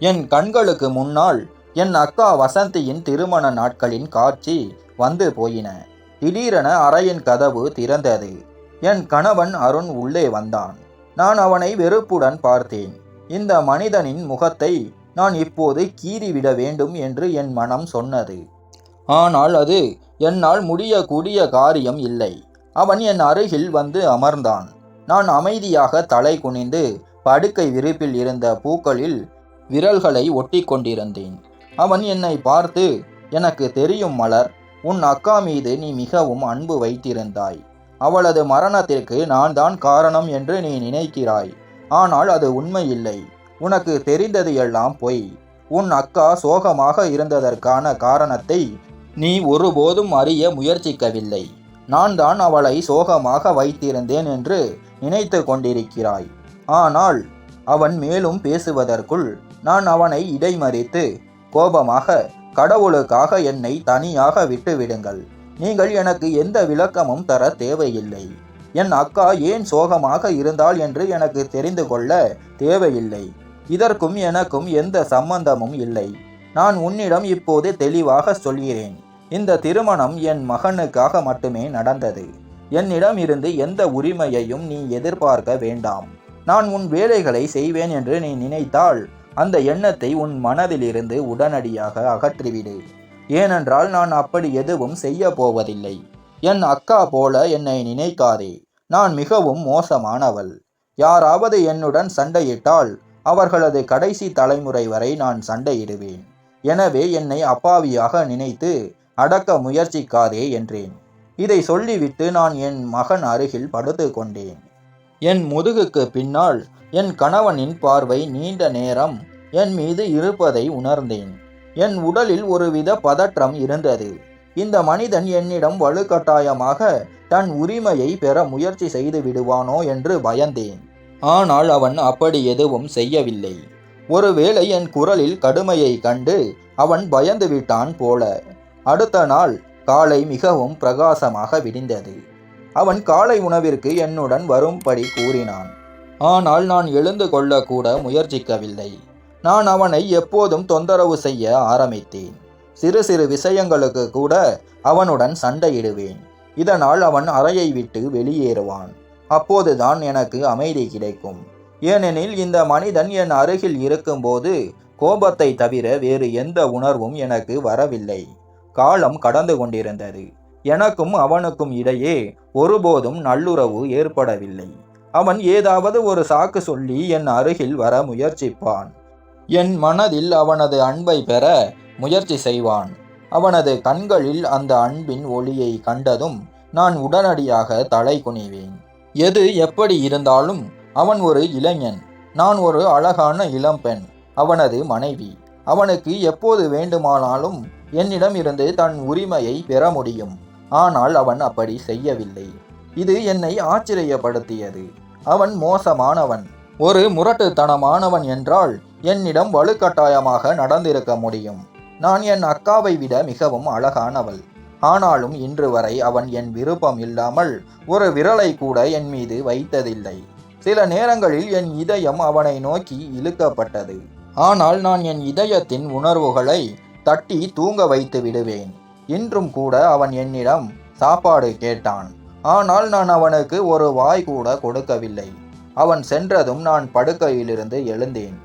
[SPEAKER 1] என் கண்களுக்கு முன்னால் என் அக்கா வசந்தியின் திருமண நாட்களின் காட்சி வந்து போயின. திடீரென அறையின் கதவு திறந்தது. என் கணவன் அருண் உள்ளே வந்தான். நான் அவனை வெறுப்புடன் பார்த்தேன். இந்த மனிதனின் முகத்தை நான் இப்போது கீறிவிட வேண்டும் என்று என் மனம் சொன்னது. ஆனால் அது என்னால் முடியக்கூடிய காரியம் இல்லை. அவன் என் அருகில் வந்து அமர்ந்தான். நான் அமைதியாக தலை குனிந்து படுக்கை விரிப்பில் இருந்த பூக்களில் விரல்களை ஒட்டி கொண்டிருந்தேன். அவன் என்னை பார்த்து, எனக்கு தெரியும் மலர், உன் அக்கா மீது நீ மிகவும் அன்பு வைத்திருந்தாய். அவளது மரணத்திற்கு நான் தான் காரணம் என்று நீ நினைக்கிறாய். ஆனால் அது உண்மையில்லை. உனக்கு தெரிந்தது எல்லாம் பொய். உன் அக்கா சோகமாக இருந்ததற்கான காரணத்தை நீ ஒருபோதும் அறிய முயற்சிக்கவில்லை. நான் தான் அவளை சோகமாக வைத்திருந்தேன் என்று நினைத்து கொண்டிருக்கிறாய். ஆனால் அவன் மேலும் பேசுவதற்குள் நான் அவனை இடைமறித்து கோபமாக, கடவுளுக்காக என்னை தனியாக விட்டுவிடுங்கள். நீங்கள் எனக்கு எந்த விளக்கமும் தர தேவையில்லை. என் அக்கா ஏன் சோகமாக இருந்தாள் என்று எனக்கு தெரிந்து கொள்ள தேவையில்லை. இதற்கும் எனக்கும் எந்த சம்பந்தமும் இல்லை. நான் உன்னிடம் இப்போது தெளிவாக சொல்கிறேன். இந்த திருமணம் என் மகனுக்காக மட்டுமே நடந்தது. என்னிடம் இருந்து எந்த உரிமையையும் நீ எதிர்பார்க்க வேண்டாம். நான் உன் வேலைகளை செய்வேன் என்று நீ நினைத்தால் அந்த எண்ணத்தை உன் மனதிலிருந்து உடனடியாக அகற்றிவிடு. ஏனென்றால் நான் அப்படி எதுவும் செய்ய போவதில்லை. என் அக்கா போல என்னை நினைக்காதே. நான் மிகவும் மோசமானவள். யாராவது என்னுடன் சண்டையிட்டால் அவர்களது கடைசி தலைமுறை வரை நான் சண்டையிடுவேன். எனவே என்னை அப்பாவியாக நினைத்து அடக்க முயற்சிக்காதே என்றேன். இதை சொல்லிவிட்டு நான் என் மகன் அருகில் படுத்து கொண்டேன். என் முதுகுக்கு பின்னால் என் கணவனின் பார்வை நீண்ட நேரம் என் மீது இருப்பதை உணர்ந்தேன். என் உடலில் ஒருவித பதற்றம் இருந்தது. இந்த மனிதன் என்னிடம் வலுக்கட்டாயமாக தன் உரிமையை பெற முயற்சி செய்து விடுவானோ என்று பயந்தேன். ஆனால் அவன் அப்படி எதுவும் செய்யவில்லை. ஒருவேளை என் குரலில் கடுமையை கண்டு அவன் பயந்து விட்டான் போல. அடுத்த நாள் காலை மிகவும் பிரகாசமாக விடிந்தது. அவன் காலை உணவிற்கு என்னுடன் வரும்படி கூறினான். ஆனால் நான் எழுந்து கொள்ளக்கூட முயற்சிக்கவில்லை. நான் அவனை எப்போதும் தொந்தரவு செய்ய ஆரம்பித்தேன். சிறு சிறு விஷயங்களுக்கு கூட அவனுடன் சண்டையிடுவேன். இதனால் அவன் அறையை விட்டு வெளியேறுவான். அப்போதுதான் எனக்கு அமைதி கிடைக்கும். ஏனெனில் இந்த மனிதன் என் அருகில் இருக்கும்போது கோபத்தை தவிர வேறு எந்த உணர்வும் எனக்கு வரவில்லை. காலம் கடந்து கொண்டிருந்தது. எனக்கும் அவனுக்கும் இடையே ஒருபோதும் நல்லுறவு ஏற்படவில்லை. அவன் ஏதாவது ஒரு சாக்கு சொல்லி என் அருகில் வர முயற்சிப்பான். என் மனதில் அவனது அன்பை பெற முயற்சி செய்வான். அவனது கண்களில் அந்த அன்பின் ஒளியை கண்டதும் நான் உடனடியாக தலை குனிவேன். எது எப்படி இருந்தாலும் அவன் ஒரு இளைஞன், நான் ஒரு அழகான இளம்பெண், அவனது மனைவி. அவனுக்கு எப்போது வேண்டுமானாலும் என்னிடம் இருந்து தன் உரிமையை பெற முடியும். ஆனால் அவன் அப்படி செய்யவில்லை. இது என்னை ஆச்சரியப்படுத்தியது. அவன் மோசமானவன், ஒரு முரட்டுத்தனமானவன் என்றால் என்னிடம் வலுக்கட்டாயமாக நடந்திருக்க முடியும். நான் என் அக்காவை விட மிகவும் அழகானவள். ஆனாலும் இன்று வரை அவன் என் விருப்பம் இல்லாமல் ஒரு விரலை கூட என் மீது வைத்ததில்லை. சில நேரங்களில் என் இதயம் அவனை நோக்கி இழுக்கப்பட்டது. ஆனால் நான் என் இதயத்தின் உணர்வுகளை தட்டி தூங்க வைத்து விடுவேன். இன்றும் கூட அவன் என்னிடம் சாப்பாடு கேட்டான். ஆனால் நான் அவனுக்கு ஒரு வாய் கூட கொடுக்கவில்லை. அவன் சென்றதும் நான் படுக்கையிலிருந்து எழுந்தேன்.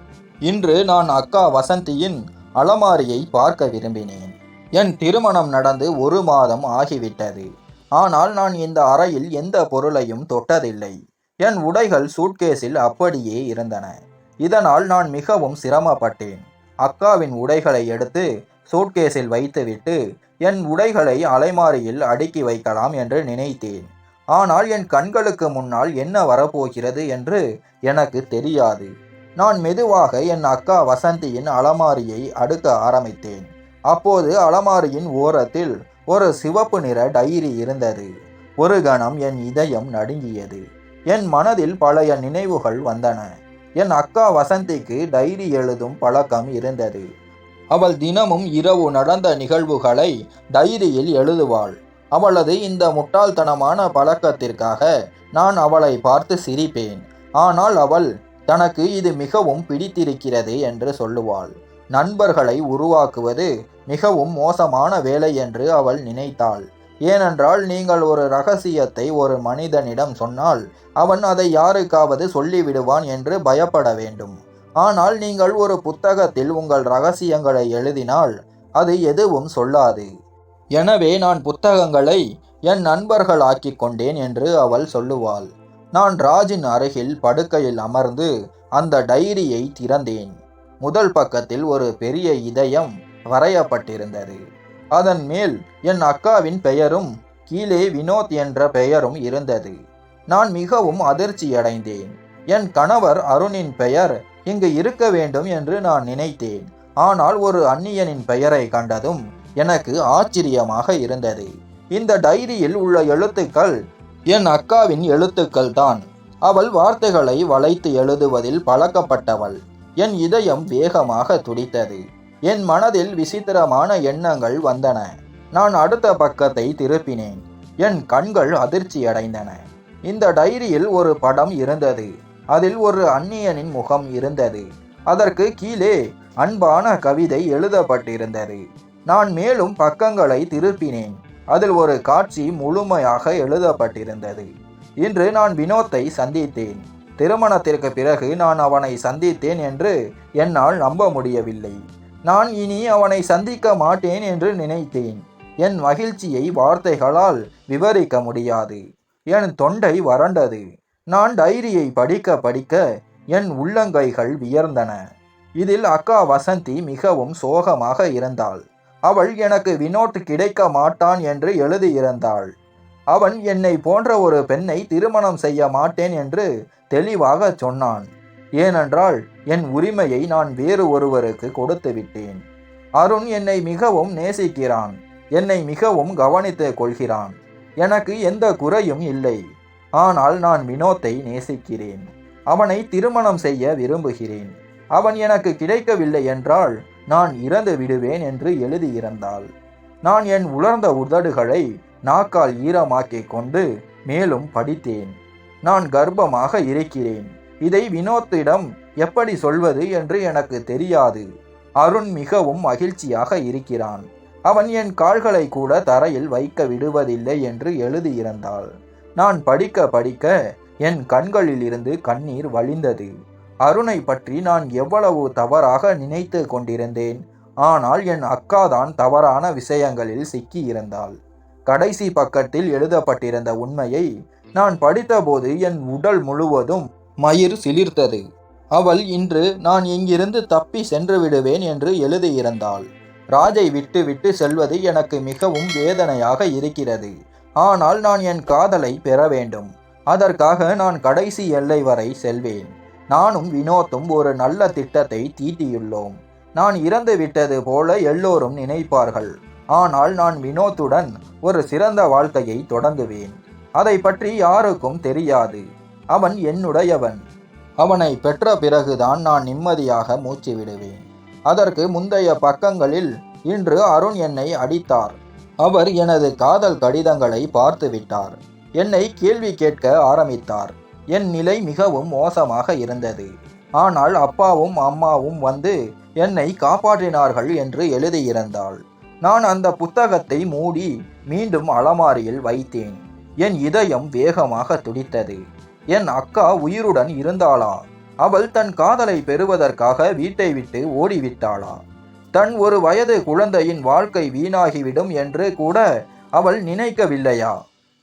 [SPEAKER 1] இன்று நான் அக்கா வசந்தியின் அலமாரியை பார்க்க விரும்பினேன். என் திருமணம் நடந்து 1 மாதம் ஆகிவிட்டது. ஆனால் நான் இந்த அறையில் எந்த பொருளையும் தொட்டதில்லை. என் உடைகள் சூட்கேஸில் அப்படியே இருந்தன. இதனால் நான் மிகவும் சிரமப்பட்டேன். அக்காவின் உடைகளை எடுத்து சூட்கேஸில் வைத்துவிட்டு என் உடைகளை அலைமாரியில் அடுக்கி வைக்கலாம் என்று நினைத்தேன். ஆனால் என் கண்களுக்கு முன்னால் என்ன வரப்போகிறது என்று எனக்கு தெரியாது. நான் மெதுவாக என் அக்கா வசந்தியின் அலமாரியை அடுக்க ஆரம்பித்தேன். அப்போது அலமாரியின் ஓரத்தில் ஒரு சிவப்பு நிற டைரி இருந்தது. ஒரு கணம் என் இதயம் நடுங்கியது. என் மனதில் பழைய நினைவுகள் வந்தன. என் அக்கா வசந்திக்கு டைரி எழுதும் பழக்கம் இருந்தது. அவள் தினமும் இரவு நடந்த நிகழ்வுகளை டைரியில் எழுதுவாள். அவளது இந்த முட்டாள்தனமான பழக்கத்திற்காக நான் அவளை பார்த்து சிரிப்பேன். ஆனால் அவள் தனக்கு இது மிகவும் பிடித்திருக்கிறது என்று சொல்லுவாள். நண்பர்களை உருவாக்குவது மிகவும் மோசமான வேலை என்று அவள் நினைத்தாள். ஏனென்றால் நீங்கள் ஒரு ரகசியத்தை ஒரு மனிதனிடம் சொன்னால் அவன் அதை யாருக்காவது சொல்லிவிடுவான் என்று பயப்பட வேண்டும். ஆனால் நீங்கள் ஒரு புத்தகத்தில் உங்கள் ரகசியங்களை எழுதினால் அது எதுவும் சொல்லாது. எனவே நான் புத்தகங்களை என் நண்பர்கள் ஆக்கிக் கொண்டேன் என்று அவள் சொல்லுவாள். நான் ராஜின் அருகில் படுக்கையில் அமர்ந்து அந்த டைரியை திறந்தேன். முதல் பக்கத்தில் ஒரு பெரிய இதயம் வரையப்பட்டிருந்தது. அதன் மேல் என் அக்காவின் பெயரும் கீழே வினோத் என்ற பெயரும் இருந்தது. நான் மிகவும் அதிர்ச்சியடைந்தேன். என் கணவர் அருணின் பெயர் இங்கு இருக்க வேண்டும் என்று நான் நினைத்தேன். ஆனால் ஒரு அந்நியனின் பெயரை கண்டதும் எனக்கு ஆச்சரியமாக இருந்தது. இந்த டைரியில் உள்ள எழுத்துக்கள் என் அக்காவின் எழுத்துக்கள் தான். அவள் வார்த்தைகளை வளைத்து எழுதுவதில் பழக்கப்பட்டவள். என் இதயம் வேகமாக துடித்தது. என் மனதில் விசித்திரமான எண்ணங்கள் வந்தன. நான் அடுத்த பக்கத்தை திருப்பினேன். என் கண்கள் அதிர்ச்சியடைந்தன. இந்த டைரியில் ஒரு படம் இருந்தது. அதில் ஒரு அந்நியனின் முகம் இருந்தது. அதற்கு கீழே அன்பான கவிதை எழுதப்பட்டிருந்தது. நான் மேலும் பக்கங்களை திருப்பினேன். அதில் ஒரு காட்சி முழுமையாக எழுதப்பட்டிருந்தது. இன்று நான் வினோத்தை சந்தித்தேன். திருமணத்திற்கு பிறகு நான் அவனை சந்தித்தேன் என்று என்னால் நம்ப முடியவில்லை. நான் இனி அவனை சந்திக்க மாட்டேன் என்று நினைத்தேன். என் மகிழ்ச்சியை வார்த்தைகளால் விவரிக்க முடியாது. என் தொண்டை வறண்டது. நான் டைரியை படிக்க படிக்க என் உள்ளங்கைகள் வியர்ந்தன. இதில் அக்கா வசந்தி மிகவும் சோகமாக இருந்தாள். அவள் எனக்கு வினோத் கிடைக்க மாட்டான் என்று எழுதியிருந்தாள். அவன் என்னை போன்ற ஒரு பெண்ணை திருமணம் செய்ய மாட்டேன் என்று தெளிவாக சொன்னான். ஏனென்றால் என் உரிமையை நான் வேறு ஒருவருக்கு கொடுத்து விட்டேன். அருண் என்னை மிகவும் நேசிக்கிறான். என்னை மிகவும் கவனித்துக் கொள்கிறான். எனக்கு எந்த குறையும் இல்லை. ஆனால் நான் வினோத்தை நேசிக்கிறேன். அவனை திருமணம் செய்ய விரும்புகிறேன். அவன் எனக்கு கிடைக்கவில்லை என்றால் நான் இறந்து விடுவேன் என்று எழுதியிருந்தாள். நான் என் உலர்ந்த உதடுகளை நாக்கால் ஈரமாக்கிக் கொண்டு மேலும் படித்தேன். நான் கர்ப்பமாக இருக்கிறேன். இதை வினோத்திடம் எப்படி சொல்வது என்று எனக்கு தெரியாது. அருண் மிகவும் மகிழ்ச்சியாக இருக்கிறான். அவன் என் கால்களை கூட தரையில் வைக்க விடுவதில்லை என்று எழுதியிருந்தாள். நான் படிக்க படிக்க என் கண்களில் இருந்து கண்ணீர் வழிந்தது. அருணை பற்றி நான் எவ்வளவு தவறாக நினைத்து கொண்டிருந்தேன். ஆனால் என் அக்காதான் தவறான விஷயங்களில் சிக்கியிருந்தாள். கடைசி பக்கத்தில் எழுதப்பட்டிருந்த உண்மையை நான் படித்தபோது என் உடல் முழுவதும் மயிர் சிலிர்த்தது. அவள் இன்று நான் இங்கிருந்து தப்பி சென்று விடுவேன் என்று எழுதியிருந்தாள். ராஜை விட்டு விட்டு செல்வது எனக்கு மிகவும் வேதனையாக இருக்கிறது. ஆனால் நான் என் காதலை பெற வேண்டும். அதற்காக நான் கடைசி எல்லை வரை செல்வேன். நானும் வினோத்தும் ஒரு நல்ல திட்டத்தை தீட்டியுள்ளோம். நான் இறந்து விட்டது போல எல்லோரும் நினைப்பார்கள். ஆனால் நான் வினோத்துடன் ஒரு சிறந்த வாழ்க்கையை தொடங்குவேன். அதை பற்றி யாருக்கும் தெரியாது. அவன் என்னுடையவன். அவனை பெற்ற பிறகுதான் நான் நிம்மதியாக மூச்சு விடுவேன். அதற்கு முந்தைய பக்கங்களில் இன்று அருண் என்னை அடித்தார். அவர் எனது காதல் கடிதங்களை பார்த்து விட்டார். என்னை கேள்வி கேட்க ஆரம்பித்தார். என் நிலை மிகவும் மோசமாக இருந்தது. ஆனால் அப்பாவும் அம்மாவும் வந்து என்னை காப்பாற்றினார்கள் என்று எழுதியிருந்தாள். நான் அந்த புத்தகத்தை மூடி மீண்டும் அலமாரியில் வைத்தேன். என் இதயம் வேகமாக துடித்தது. என் அக்கா உயிருடன் இருந்தாளா? அவள் தன் காதலை பெறுவதற்காக வீட்டை விட்டு ஓடிவிட்டாளா? தன் ஒரு வயது குழந்தையின் வாழ்க்கை வீணாகிவிடும் என்று கூட அவள் நினைக்கவில்லையா?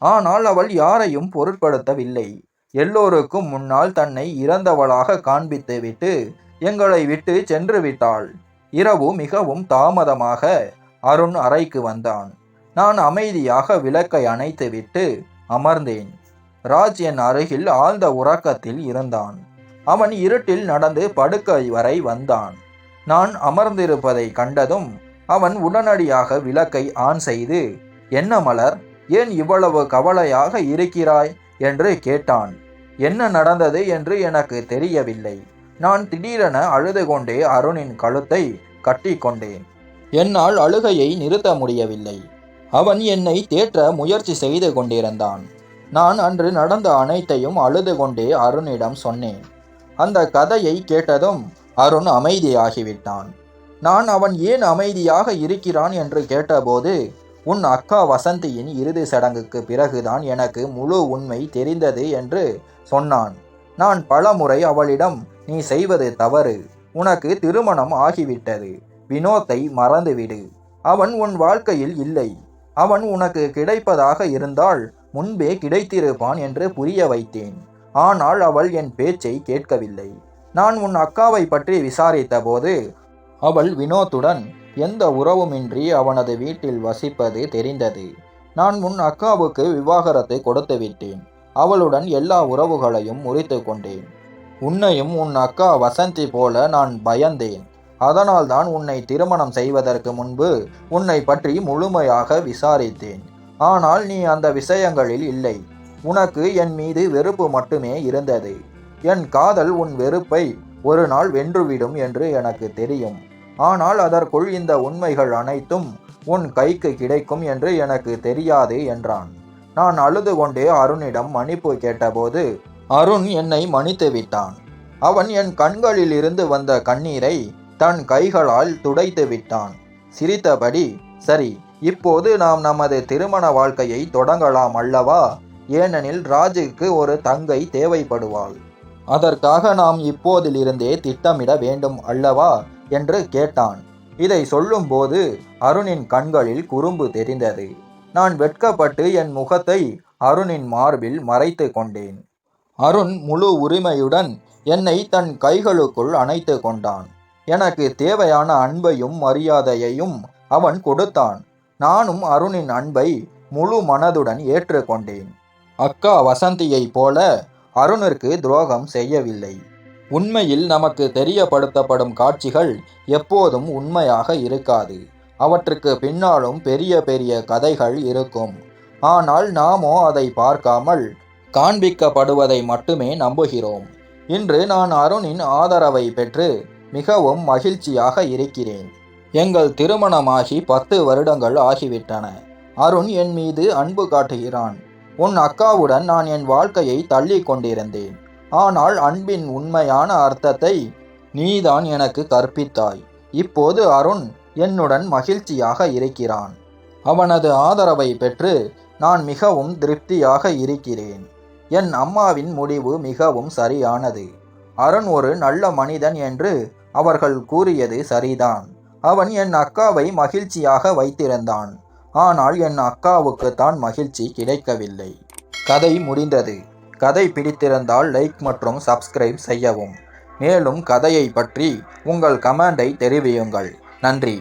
[SPEAKER 1] ஆனால் அவள் யாரையும் பொருட்படுத்தவில்லை. எல்லோருக்கும் முன்னால் தன்னை இறந்தவளாக காண்பித்துவிட்டு எங்களை விட்டு சென்று விட்டாள். இரவு மிகவும் தாமதமாக அருண் அறைக்கு வந்தான். நான் அமைதியாக விளக்கை அணைத்துவிட்டு அமர்ந்தேன். ராஜ் என் அருகில் ஆழ்ந்த உறக்கத்தில் இருந்தான். அவன் இருட்டில் நடந்து படுக்கை வரை வந்தான். நான் அமர்ந்திருப்பதை கண்டதும் அவன் உடனடியாக விளக்கை ஆன் செய்து, "என்ன மலர், ஏன் இவ்வளவு கவலையாக இருக்கிறாய்?" என்று கேட்டான். என்ன நடந்தது என்று எனக்கு தெரியவில்லை. நான் திடீரென அழுது கொண்டே அருணின் கழுத்தை கட்டி கொண்டேன். என்னால் அழுகையை நிறுத்த முடியவில்லை. அவன் என்னை தேற்ற முயற்சி செய்து கொண்டிருந்தான். நான் அன்று நடந்த அனைத்தையும் அழுது கொண்டே அருணிடம் சொன்னேன். அந்த கதையை கேட்டதும் அருண் அமைதியாகிவிட்டான். நான் அவன் ஏன் அமைதியாக இருக்கிறான் என்று கேட்டபோது, "உன் அக்கா வசந்தியின் இறுதி சடங்குக்கு பிறகுதான் எனக்கு முழு உண்மை தெரிந்தது" என்று சொன்னான். நான் பலமுறை அவளிடம், "நீ செய்வது தவறு. உனக்கு திருமணம் ஆகிவிட்டது. வினோத்தை மறந்துவிடு. அவன் உன் வாழ்க்கையில் இல்லை. அவன் உனக்கு கிடைப்பதாக இருந்தால் முன்பே கிடைத்திருப்பான்" என்று புரிய வைத்தேன். ஆனால் அவள் என் பேச்சை கேட்கவில்லை. நான் உன் அக்காவை பற்றி விசாரித்த போது அவள் வினோத்துடன் எந்த உறவுமின்றி அவனது வீட்டில் வசிப்பது தெரிந்தது. நான் உன் அக்காவுக்கு விவாகரத்து கொடுத்து விட்டேன். அவளுடன் எல்லா உறவுகளையும் முறித்து கொண்டேன். உன்னையும் உன் அக்கா வசந்தி போல நான் பயந்தேன். அதனால்தான் உன்னை திருமணம் செய்வதற்கு முன்பு உன்னை பற்றி முழுமையாக விசாரித்தேன். ஆனால் நீ அந்த விஷயங்களில் இல்லை. உனக்கு என் மீது வெறுப்பு மட்டுமே இருந்தது. என் காதல் உன் வெறுப்பை ஒரு நாள் வென்றுவிடும் என்று எனக்கு தெரியும். ஆனால் அதற்குள் இந்த உண்மைகள் அனைத்தும் உன் கைக்கு கிடைக்கும் என்று எனக்கு தெரியாது என்றான். நான் அழுது கொண்டே அருணிடம் மன்னிப்பு கேட்டபோது அருண் என்னை மன்னித்து விட்டான். அவன் என் கண்களில் இருந்து வந்த கண்ணீரை தன் கைகளால் துடைத்து விட்டான். சிரித்தபடி, "சரி, இப்போது நாம் நமது திருமண வாழ்க்கையை தொடங்கலாம் அல்லவா? ஏனெனில் ராஜுக்கு ஒரு தங்கை தேவைப்படுவாள். அதற்காக நாம் இப்போதிலிருந்தே திட்டமிட வேண்டும் அல்லவா?" என்று கேட்டான். இதை சொல்லும்போது அருணின் கண்களில் குறும்பு தெரிந்தது. நான் வெட்கப்பட்டு என் முகத்தை அருணின் மார்பில் மறைத்து கொண்டேன். அருண் முழு உரிமையுடன் என்னை தன் கைகளுக்குள் அணைத்து கொண்டான். எனக்கு தேவையான அன்பையும் மரியாதையையும் அவன் கொடுத்தான். நானும் அருணின் அன்பை முழு மனதுடன் ஏற்றுக்கொண்டேன். அக்கா வசந்தியைப் போல அருணிற்கு துரோகம் செய்யவில்லை. உண்மையில் நமக்கு தெரியப்படுத்தப்படும் காட்சிகள் எப்போதும் உண்மையாக இருக்காது. அவற்றுக்கு பின்னாலும் பெரிய பெரிய கதைகள் இருக்கும். ஆனால் நாமோ அதை பார்க்காமல் காண்பிக்கப்படுவதை மட்டுமே நம்புகிறோம். இன்று நான் அருணின் ஆதரவை பெற்று மிகவும் மகிழ்ச்சியாக இருக்கிறேன். எங்கள் திருமணமாகி 10 வருடங்கள் ஆகிவிட்டன. அருண் என் மீது அன்பு காட்டுகிறான். உன் அக்காவுடன் நான் என் வாழ்க்கையை தள்ளி கொண்டிருந்தேன். ஆனால் அன்பின் உண்மையான அர்த்தத்தை நீதான் எனக்கு கற்பித்தாய். இப்போது அருண் என்னுடன் மகிழ்ச்சியாக இருக்கிறான். அவனது ஆதரவை பெற்று நான் மிகவும் திருப்தியாக இருக்கிறேன். என் அம்மாவின் முடிவு மிகவும் சரியானது. அருண் ஒரு நல்ல மனிதன் என்று அவர்கள் கூறியது சரிதான். அவன் என் அக்காவை மகிழ்ச்சியாக வைத்திருந்தான். ஆனால் என் அக்காவுக்கு தான் மகிழ்ச்சி கிடைக்கவில்லை. கதை முடிந்தது. கதை பிடித்திருந்தால் லைக் மற்றும் சப்ஸ்கிரைப் செய்யவும். மேலும் கதையை பற்றி உங்கள் கமெண்டை தெரிவியுங்கள். நன்றி.